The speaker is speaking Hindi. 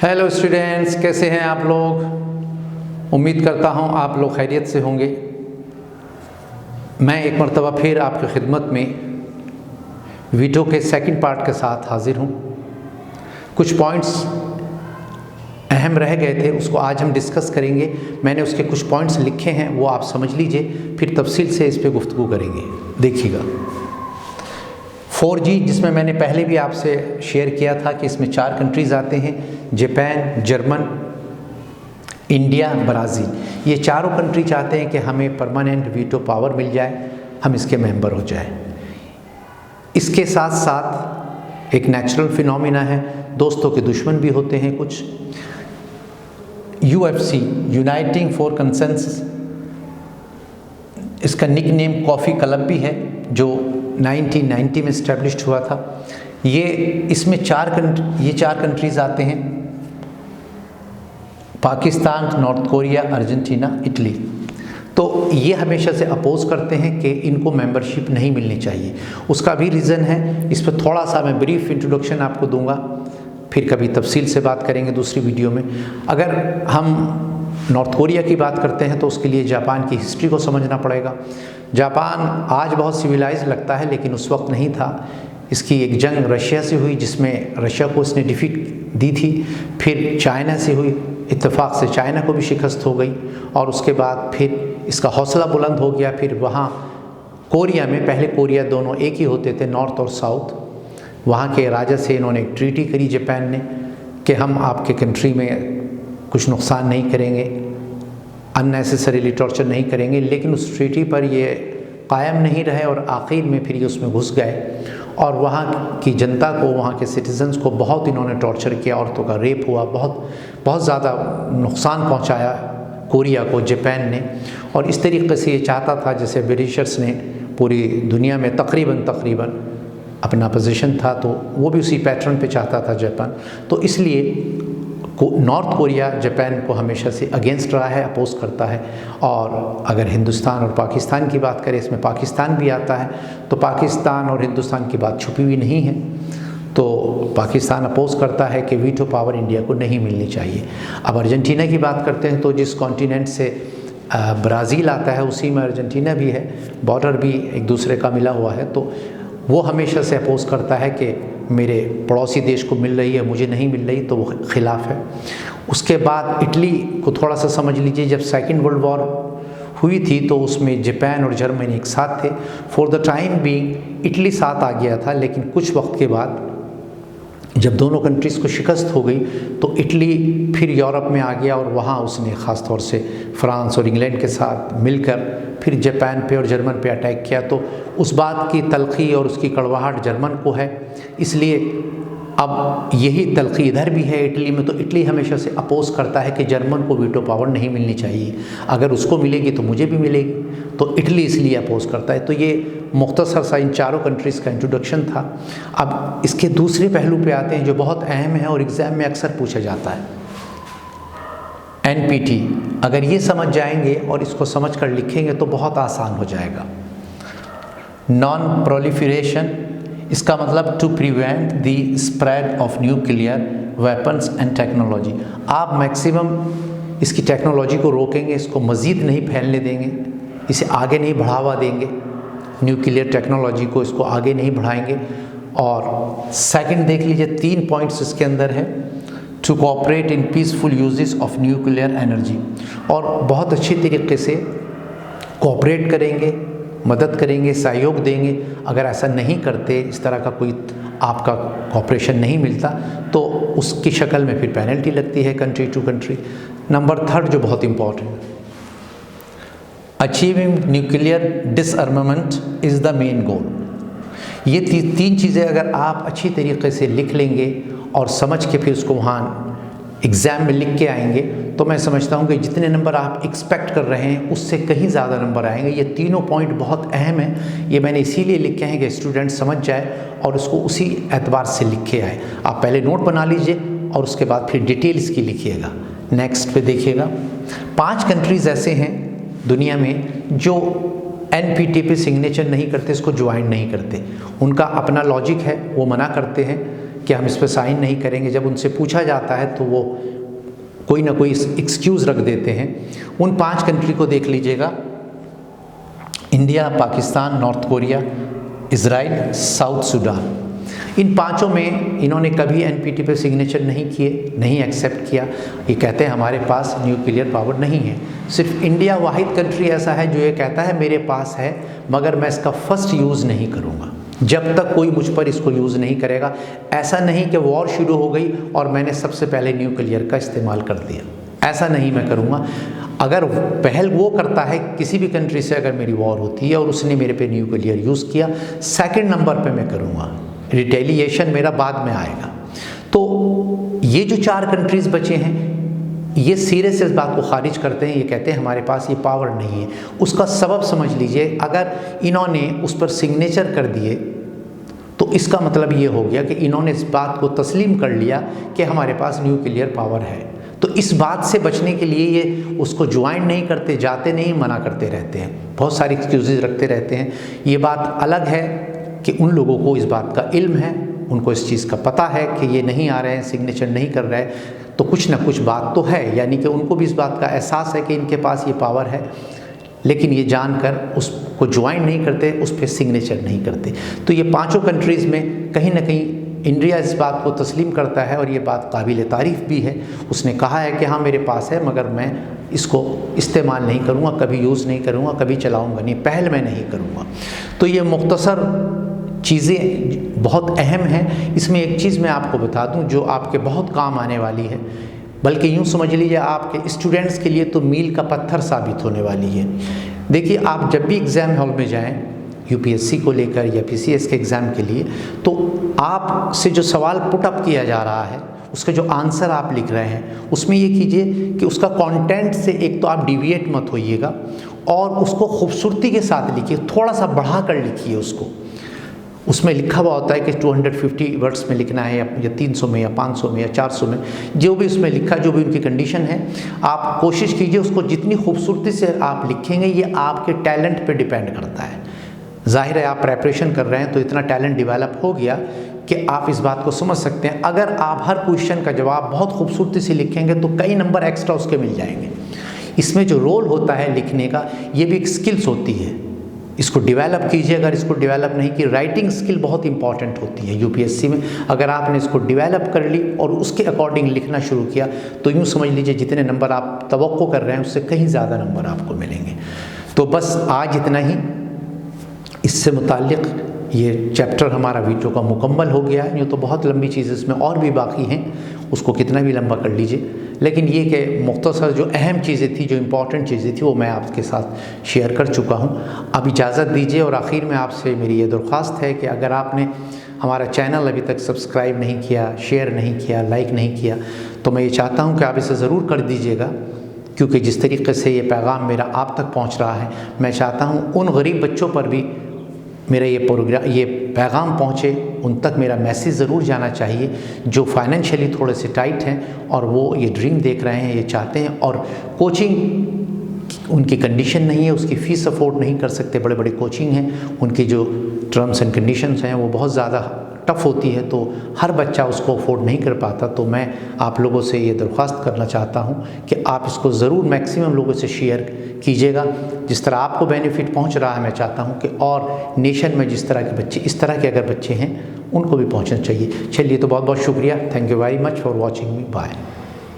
हेलो स्टूडेंट्स, कैसे हैं आप लोग। उम्मीद करता हूं आप लोग खैरियत से होंगे। मैं एक मरतबा फिर आपकी खिदमत में वीडियो के सेकंड पार्ट के साथ हाजिर हूं। कुछ पॉइंट्स अहम रह गए थे, उसको आज हम डिस्कस करेंगे। मैंने उसके कुछ पॉइंट्स लिखे हैं, वो आप समझ लीजिए, फिर तफसील से इस पर गुफ्तगू करेंगे। देखिएगा 4G, जिसमें मैंने पहले भी आपसे शेयर किया था कि इसमें 4 कंट्रीज़ आते हैं, जापान, जर्मन, इंडिया, ब्राज़ील। ये चारों कंट्री चाहते हैं कि हमें परमानेंट वीटो पावर मिल जाए, हम इसके मेंबर हो जाए। इसके साथ साथ एक नेचुरल फिनोमिना है, दोस्तों के दुश्मन भी होते हैं कुछ। UFC, यूनाइटिंग फॉर कंसेंसस, इसका निक नेम कॉफ़ी क्लब भी है, जो 1990 में इस्टेब्लिश्ड हुआ था। इसमें ये चार कंट्रीज़ आते हैं, Pakistan, North Korea, Argentina, Italy. तो ये हमेशा से अपोज करते हैं कि इनको मेंबरशिप नहीं मिलनी चाहिए। उसका भी रीज़न है, इस पर थोड़ा सा मैं ब्रीफ इंट्रोडक्शन आपको दूंगा, फिर कभी तफसील से बात करेंगे दूसरी वीडियो में। अगर हम नॉर्थ कोरिया की बात करते हैं तो उसके लिए जापान की हिस्ट्री को समझना पड़ेगा। जापान आज बहुत सिविलाइज लगता है, लेकिन उस वक्त नहीं था। इसकी एक जंग रशिया से हुई, जिसमें रशिया को इसने डिफीट दी थी। फिर चाइना से हुई, इत्तेफाक से चाइना को भी शिकस्त हो गई, और उसके बाद फिर इसका हौसला बुलंद हो गया। फिर वहाँ कोरिया में, पहले कोरिया दोनों एक ही होते थे, नॉर्थ और साउथ। वहाँ के राजा से इन्होंने एक ट्रीटी करी जापान ने कि हम आपके कंट्री में कुछ नुकसान नहीं करेंगे, अननेसेसरीली टॉर्चर नहीं करेंगे। लेकिन उस ट्रीटी पर ये कायम नहीं रहे और आखिर में फिर ये उसमें घुस गए, और वहाँ की जनता को, वहाँ के सिटीजन्स को बहुत इन्होंने टॉर्चर किया। औरतों का रेप हुआ, बहुत ज़्यादा नुकसान पहुँचाया कोरिया को जापान ने। और इस तरीके से ये चाहता था, जैसे ब्रिटिशर्स ने पूरी दुनिया में तकरीबन अपना पोजीशन था, तो वो भी उसी पैटर्न पे चाहता था जापान। तो इसलिए नॉर्थ कोरिया जापान को हमेशा से अगेंस्ट रहा है, अपोज करता है। और अगर हिंदुस्तान और पाकिस्तान की बात करें, इसमें पाकिस्तान भी आता है, तो पाकिस्तान और हिंदुस्तान की बात छुपी हुई नहीं है। तो पाकिस्तान अपोज करता है कि वीटो पावर इंडिया को नहीं मिलनी चाहिए। अब अर्जेंटीना की बात करते हैं, तो जिस कॉन्टिनेंट से ब्राज़ील आता है, उसी में अर्जेंटीना भी है, बॉर्डर भी एक दूसरे का मिला हुआ है। तो वो हमेशा से अपोज करता है कि मेरे पड़ोसी देश को मिल रही है, मुझे नहीं मिल रही, तो वो खिलाफ है। उसके बाद इटली को थोड़ा सा समझ लीजिए। जब सेकेंड वर्ल्ड वॉर हुई थी तो उसमें जापान और जर्मनी एक साथ थे। For the time being Italy साथ आ गया था, लेकिन कुछ वक्त के बाद जब दोनों कंट्रीज़ को शिकस्त हो गई तो इटली फिर यूरोप में आ गया, और वहाँ उसने ख़ास तौर से फ्रांस और इंग्लैंड के साथ मिलकर फिर जापान पे और जर्मन पे अटैक किया। तो उस बात की तलखी और उसकी कड़वाहट जर्मन को है, इसलिए अब यही तलखी इधर भी है इटली में। तो इटली हमेशा से अपोज करता है कि जर्मन को वीटो पावर नहीं मिलनी चाहिए, अगर उसको मिलेगी तो मुझे भी मिलेगी। तो इटली इसलिए अपोज करता है। तो ये मुख्तसर सा इन चारों कंट्रीज़ का इंट्रोडक्शन था। अब इसके दूसरे पहलू पे आते हैं, जो बहुत अहम है और एग्ज़ाम में अक्सर पूछा जाता है, NPT। अगर ये समझ जाएंगे और इसको समझ कर लिखेंगे तो बहुत आसान हो जाएगा। नॉन प्रोलिफरेशन, इसका मतलब to prevent the spread of nuclear weapons and technology. आप मैक्सिमम इसकी टेक्नोलॉजी को रोकेंगे, इसको मज़ीद नहीं फैलने देंगे, इसे आगे नहीं बढ़ावा देंगे, न्यूक्लियर टेक्नोलॉजी को इसको आगे नहीं बढ़ाएंगे। और सेकंड देख लीजिए, 3 पॉइंट्स इसके अंदर है। To cooperate in peaceful uses of nuclear energy, और बहुत अच्छी तरीके से कोऑपरेट करेंगे, मदद करेंगे, सहयोग देंगे। अगर ऐसा नहीं करते, इस तरह का कोई आपका कोऑपरेशन नहीं मिलता, तो उसकी शक्ल में फिर पेनल्टी लगती है कंट्री टू कंट्री। नंबर 3 जो बहुत important, achieving nuclear डिसआर्मामेंट is the main goal. ये 3 चीज़ें अगर आप अच्छी तरीके से लिख लेंगे और समझ के फिर उसको वहाँ एग्ज़ाम में लिख के आएंगे, तो मैं समझता हूँ कि जितने नंबर आप एक्सपेक्ट कर रहे हैं उससे कहीं ज़्यादा नंबर आएंगे। ये तीनों पॉइंट बहुत अहम हैं, ये मैंने इसीलिए लिखे हैं कि स्टूडेंट समझ जाए और उसको उसी एतबार से लिखे आए। आप पहले नोट बना लीजिए और उसके बाद फिर डिटेल इसकी लिखिएगा। नेक्स्ट पे देखिएगा, 5 कंट्रीज़ ऐसे हैं दुनिया में जो NPT पे सिग्नेचर नहीं करते, इसको ज्वाइन नहीं करते। उनका अपना लॉजिक है, वो मना करते हैं कि हम इस पर साइन नहीं करेंगे। जब उनसे पूछा जाता है तो वो कोई ना कोई एक्सक्यूज़ रख देते हैं। उन 5 कंट्री को देख लीजिएगा, India, Pakistan, North Korea, Israel, South Sudan. इन 5 में इन्होंने कभी NPT पे सिग्नेचर नहीं किए, नहीं एक्सेप्ट किया। ये कहते हैं हमारे पास न्यूक्लियर पावर नहीं है। सिर्फ इंडिया वाहिद कंट्री ऐसा है जो ये कहता है मेरे पास है, मगर मैं इसका फर्स्ट यूज़ नहीं करूँगा जब तक कोई मुझ पर इसको यूज़ नहीं करेगा। ऐसा नहीं कि वॉर शुरू हो गई और मैंने सबसे पहले न्यूक्लियर का इस्तेमाल कर दिया, ऐसा नहीं मैं करूँगा। अगर पहल वो करता है किसी भी कंट्री से, अगर मेरी वॉर होती है और उसने मेरे पे न्यूक्लियर यूज़ किया, सेकंड नंबर पे मैं करूँगा, रिटेलिएशन मेरा बाद में आएगा। तो ये जो 4 कंट्रीज़ बचे हैं ये सीरियस इस बात को खारिज करते हैं, ये कहते हैं हमारे पास ये पावर नहीं है। उसका सबब समझ लीजिए, अगर इन्होंने उस पर सिग्नेचर कर दिए तो इसका मतलब ये हो गया कि इन्होंने इस बात को तस्लीम कर लिया कि हमारे पास न्यूक्लियर पावर है। तो इस बात से बचने के लिए ये उसको ज्वाइन नहीं करते, जाते नहीं, मना करते रहते हैं, बहुत सारी एक्सक्यूजेज रखते रहते हैं। ये बात अलग है कि उन लोगों को इस बात का इल्म है, उनको इस चीज़ का पता है कि ये नहीं आ रहे हैं, सिग्नेचर नहीं कर रहे हैं, तो कुछ ना कुछ बात तो है, यानी कि उनको भी इस बात का एहसास है कि इनके पास ये पावर है, लेकिन ये जानकर उसको ज्वाइन नहीं करते, उस पर सिग्नेचर नहीं करते। तो ये 5 कंट्रीज़ में कहीं ना कहीं इंडिया इस बात को तस्लीम करता है और ये बात काबिल तारीफ़ भी है। उसने कहा है कि हाँ मेरे पास है, मगर मैं इसको इस्तेमाल नहीं करूँगा, कभी यूज़ नहीं करूँगा, कभी चलाऊँगा नहीं, पहल मैं नहीं करूँगा। तो ये मुख्तसर चीज़ें बहुत अहम हैं। इसमें एक चीज़ मैं आपको बता दूं जो आपके बहुत काम आने वाली है, बल्कि यूँ समझ लीजिए आपके स्टूडेंट्स के लिए तो मील का पत्थर साबित होने वाली है। देखिए, आप जब भी एग्ज़ाम हॉल में जाएं UPSC को लेकर या PCS के एग्ज़ाम के लिए, तो आपसे जो सवाल पुट अप किया जा रहा है उसका जो आंसर आप लिख रहे हैं उसमें ये कीजिए कि उसका कंटेंट से एक तो आप डिविएट मत होइएगा और उसको खूबसूरती के साथ लिखिए, थोड़ा सा बढ़ा कर लिखिए उसको। उसमें लिखा हुआ होता है कि 250 वर्ड्स में लिखना है या 300 में या 500 में या 400 में, जो भी उसमें लिखा, जो भी उनकी कंडीशन है, आप कोशिश कीजिए उसको जितनी खूबसूरती से आप लिखेंगे, ये आपके टैलेंट पे डिपेंड करता है। जाहिर है आप प्रेपरेशन कर रहे हैं तो इतना टैलेंट डेवलप हो गया कि आप इस बात को समझ सकते हैं। अगर आप हर क्वेश्चन का जवाब बहुत खूबसूरती से लिखेंगे तो कई नंबर एक्स्ट्रा उसके मिल जाएंगे। इसमें जो रोल होता है लिखने का, ये भी एक स्किल्स होती है, इसको डेवलप कीजिए। अगर इसको डेवलप नहीं की, राइटिंग स्किल बहुत इंपॉर्टेंट होती है UPSC में। अगर आपने इसको डेवलप कर ली और उसके अकॉर्डिंग लिखना शुरू किया तो यूँ समझ लीजिए जितने नंबर आप तवक्को कर रहे हैं उससे कहीं ज़्यादा नंबर आपको मिलेंगे। तो बस आज इतना ही इससे मुताल्लिक़ ये चैप्टर हमारा वीडियो का मुकम्मल हो गया है। यूँ तो बहुत लंबी चीज़ इसमें और भी बाकी हैं, उसको कितना भी लंबा कर लीजिए, लेकिन ये कि मुख्तसर जो अहम चीज़ें थी, जो इम्पॉर्टेंट चीज़ें थी, वो मैं आपके साथ शेयर कर चुका हूँ। अब इजाज़त दीजिए और आखिर में आपसे मेरी ये दरख्वास्त है कि अगर आपने हमारा चैनल अभी तक सब्सक्राइब नहीं किया, शेयर नहीं किया, लाइक नहीं किया, तो मैं ये चाहता हूँ कि आप इसे ज़रूर कर दीजिएगा, क्योंकि जिस तरीके से ये पैगाम मेरा आप तक पहुँच रहा है, मैं चाहता हूँ उन गरीब बच्चों पर भी मेरा ये पैगाम पहुँचे, उन तक मेरा मैसेज ज़रूर जाना चाहिए जो फाइनेंशियली थोड़े से टाइट हैं और वो ये ड्रीम देख रहे हैं, ये चाहते हैं और कोचिंग उनकी कंडीशन नहीं है, उसकी फ़ीस अफोर्ड नहीं कर सकते, बड़े बड़े कोचिंग हैं, उनकी जो टर्म्स एंड कंडीशंस हैं वो बहुत ज़्यादा टफ़ होती है, तो हर बच्चा उसको अफोर्ड नहीं कर पाता। तो मैं आप लोगों से ये दरख्वास्त करना चाहता हूँ कि आप इसको ज़रूर मैक्सिमम लोगों से शेयर कीजिएगा। जिस तरह आपको बेनिफिट पहुँच रहा है, मैं चाहता हूँ कि और नेशन में जिस तरह के बच्चे, इस तरह के अगर बच्चे हैं, उनको भी पहुँचना चाहिए। चलिए, तो बहुत बहुत शुक्रिया। Thank you very much for watching me. Bye.